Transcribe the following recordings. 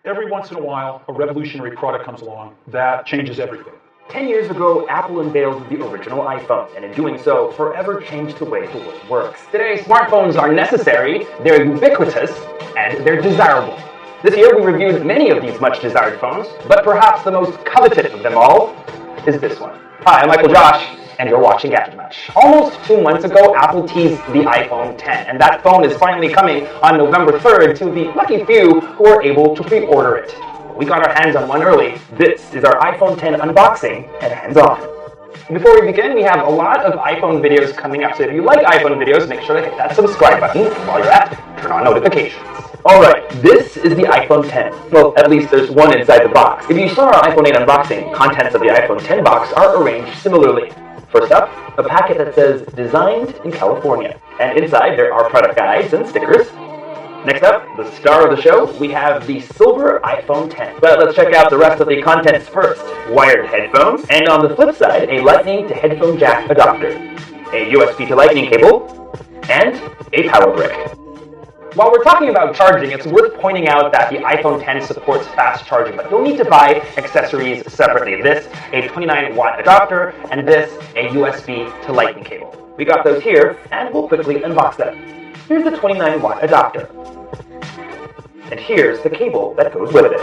Every once in a while, a revolutionary product comes along that changes everything. 10 years ago, Apple unveiled the original iPhone, and in doing so, forever changed the way the world works. Today, smartphones are necessary, they're ubiquitous, and they're desirable. This year, we reviewed many of these much-desired phones, but perhaps the most coveted of them all is this one. Hi, I'm Michael Josh, and you're watching Gadget Match. Almost 2 months ago, Apple teased the iPhone X, and that phone is finally coming on November 3rd to the lucky few who are able to pre-order it. We got our hands on one early. This is our iPhone X unboxing and hands-on. Before we begin, we have a lot of iPhone videos coming up, so if you like iPhone videos, make sure to hit that subscribe button. While you're at it, turn on notifications. Alright, this is the iPhone X. Well, at least there's one inside the box. If you saw our iPhone 8 unboxing, contents of the iPhone X box are arranged similarly. First up, a packet that says, designed in California. And inside there are product guides and stickers. Next up, the star of the show, we have the silver iPhone X. But let's check out the rest of the contents first. Wired headphones, and on the flip side, a lightning to headphone jack adapter, a USB to lightning cable, and a power brick. While we're talking about charging, it's worth pointing out that the iPhone X supports fast charging, but you'll need to buy accessories separately. This, a 29-watt adapter, and this, a USB to lightning cable. We got those here, and we'll quickly unbox them. Here's the 29-watt adapter. And here's the cable that goes with it.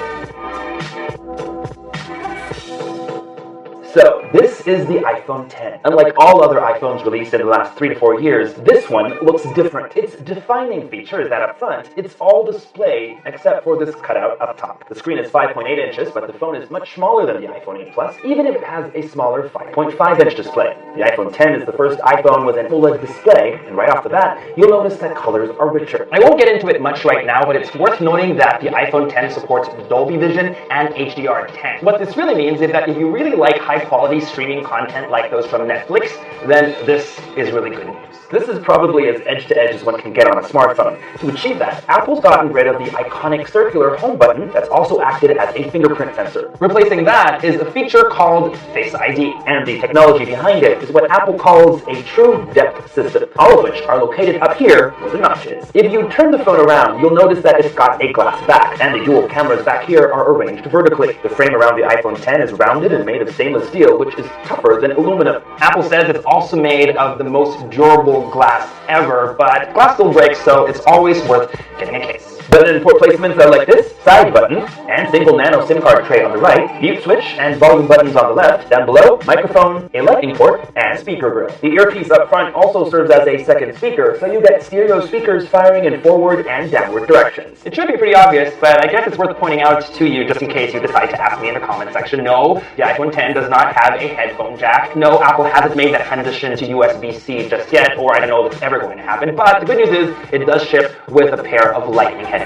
So, this is the iPhone X. Unlike all other iPhones released in the last 3 to 4 years, this one looks different. Its defining feature is that up front, it's all display except for this cutout up top. The screen is 5.8 inches, but the phone is much smaller than the iPhone 8 Plus, even if it has a smaller 5.5-inch display. The iPhone X is the first iPhone with an OLED display, and right off the bat, you'll notice that colors are richer. I won't get into it much right now, but it's worth noting that the iPhone X supports Dolby Vision and HDR10. What this really means is that if you really like high-quality streaming content like those from Netflix, then this is really good news. This is probably as edge-to-edge as one can get on a smartphone. To achieve that, Apple's gotten rid of the iconic circular home button that's also acted as a fingerprint sensor. Replacing that is a feature called Face ID. And the technology behind it is what Apple calls a true depth system, all of which are located up here where the notch is. If you turn the phone around, you'll notice that it's got a glass back, and the dual cameras back here are arranged vertically. The frame around the iPhone X is rounded and made of stainless steel, which is tougher than aluminum. Apple says it's also made of the most durable glass ever, but glass still breaks, so it's always worth getting a case. Built-in port placements are like this: side button, and single nano SIM card tray on the right, mute switch and volume buttons on the left. Down below, microphone, a lightning port, and speaker grill. The earpiece up front also serves as a second speaker, so you get stereo speakers firing in forward and downward directions. It should be pretty obvious, but I guess it's worth pointing out to you just in case you decide to ask me in the comment section. No, the iPhone X does not have a headphone jack. No, Apple hasn't made that transition to USB-C just yet, or I don't know if it's ever going to happen, but the good news is it does ship with a pair of lightning headphones.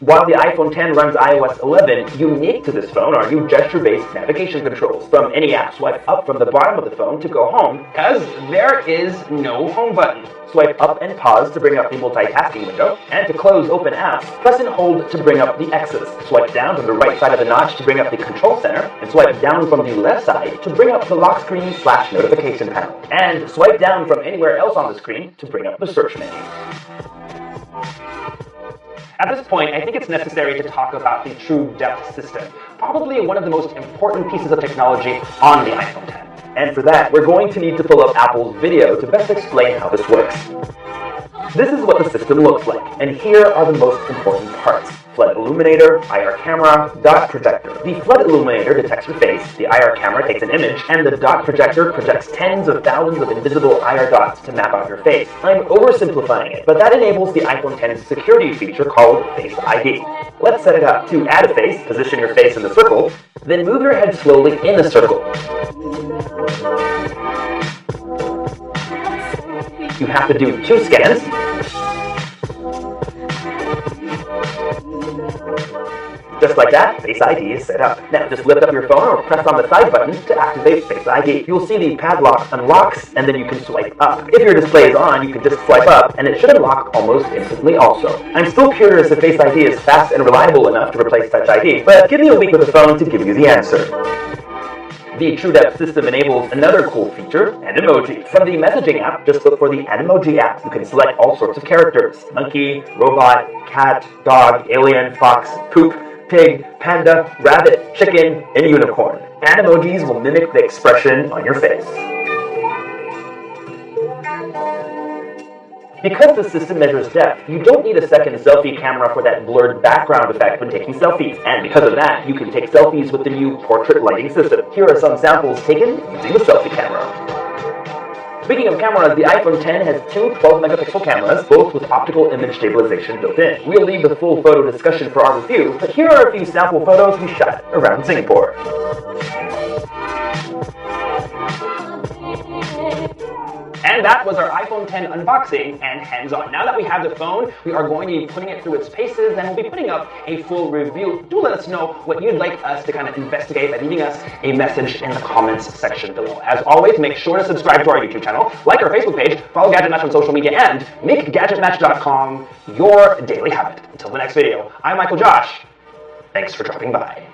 While the iPhone X runs iOS 11, unique to this phone are new gesture-based navigation controls. From any app, swipe up from the bottom of the phone to go home, because there is no home button. Swipe up and pause to bring up the multitasking window, and to close open apps, press and hold to bring up the X's. Swipe down from the right side of the notch to bring up the control center, and swipe down from the left side to bring up the lock screen / notification panel. And swipe down from anywhere else on the screen to bring up the search menu. At this point, I think it's necessary to talk about the True Depth system, probably one of the most important pieces of technology on the iPhone X. And for that, we're going to need to pull up Apple's video to best explain how this works. This is what the system looks like, and here are the most important parts. Flood illuminator, IR camera, dot projector. The flood illuminator detects your face, the IR camera takes an image, and the dot projector projects tens of thousands of invisible IR dots to map out your face. I'm oversimplifying it, but that enables the iPhone X's security feature called Face ID. Let's set it up. To add a face, position your face in the circle, then move your head slowly in the circle. You have to do 2 scans. Just like that, Face ID is set up. Now just lift up your phone or press on the side button to activate Face ID. You'll see the padlock unlocks, and then you can swipe up. If your display is on, you can just swipe up, and it should unlock almost instantly also. I'm still curious if Face ID is fast and reliable enough to replace Touch ID, but give me a week with the phone to give you the answer. The TrueDepth system enables another cool feature, Animoji. From the messaging app, just look for the Animoji app. You can select all sorts of characters: monkey, robot, cat, dog, alien, fox, poop, pig, panda, rabbit, chicken, and unicorn. Animojis will mimic the expression on your face. Because the system measures depth, you don't need a second selfie camera for that blurred background effect when taking selfies. And because of that, you can take selfies with the new portrait lighting system. Here are some samples taken using the selfie camera. Speaking of cameras, the iPhone X has two 12-megapixel cameras, both with optical image stabilization built in. We'll leave the full photo discussion for our review, but here are a few sample photos we shot around Singapore. And that was our iPhone X unboxing and hands-on. Now that we have the phone, we are going to be putting it through its paces, and we'll be putting up a full review. Do let us know what you'd like us to kind of investigate by leaving us a message in the comments section below. As always, make sure to subscribe to our YouTube channel, like our Facebook page, follow Gadget Match on social media, and make GadgetMatch.com your daily habit. Until the next video, I'm Michael Josh. Thanks for dropping by.